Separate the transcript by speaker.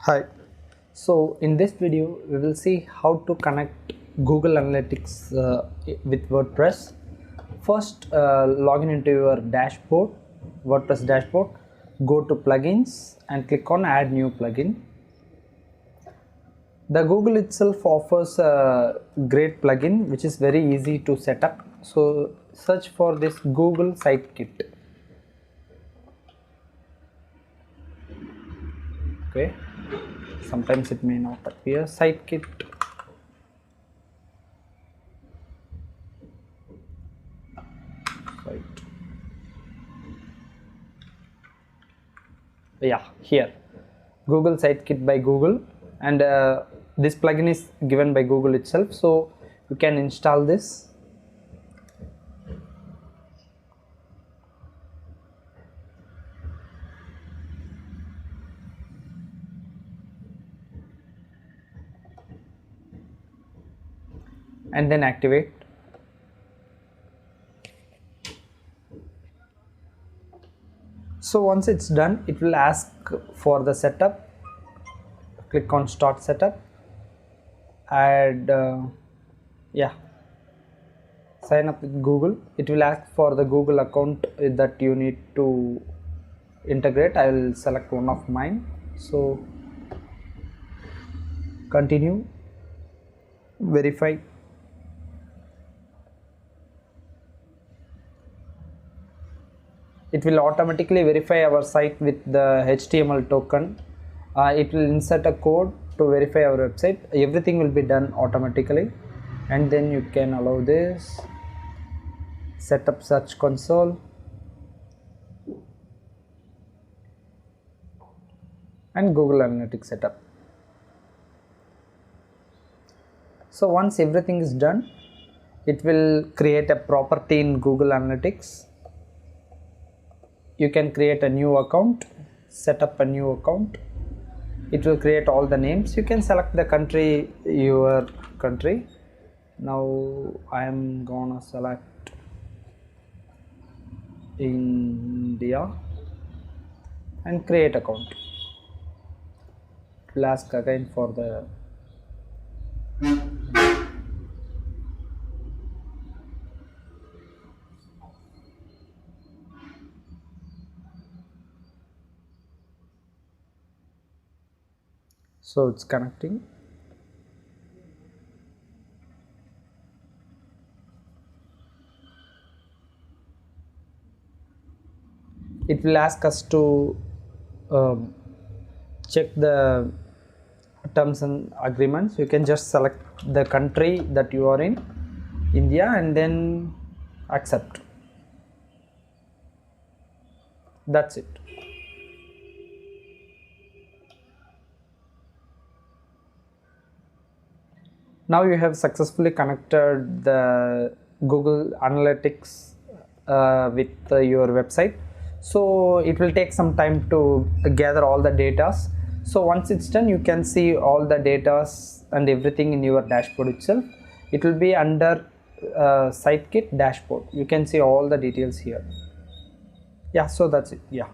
Speaker 1: Hi. So in this video we will see how to connect Google Analytics with WordPress. First log in into your dashboard, WordPress dashboard, go to plugins and click on add new plugin. The Google itself offers a great plugin which is very easy to set up. So search for this Google Site Kit. Okay, sometimes it may not appear. Site Kit. Right. Yeah, here Google Site Kit by Google, and this plugin is given by Google itself, so you can install this. And then activate. So once it's done, it will ask for the setup. Click on start setup, add sign up with Google. It will ask for the Google account that you need to integrate. I will select one of mine, so continue, verify. It will automatically verify our site with the HTML token. It will insert a code to verify our website. Everything will be done automatically, and then you can allow this. Set up search console and Google Analytics setup. So once everything is done, it will create a property in Google Analytics. You can create a new account, set up a new account. It will create all the names. You can select the country, your country. Now I am gonna select India and create account. It will ask again for the so it's connecting. It will ask us to check the terms and agreements. You can just select the country that you are in, India, and then accept. That's it. Now you have successfully connected the Google Analytics with your website. So it will take some time to gather all the data. So once it's done, you can see all the data and everything in your dashboard itself. It will be under SiteKit dashboard. You can see all the details here. Yeah, so that's it. Yeah.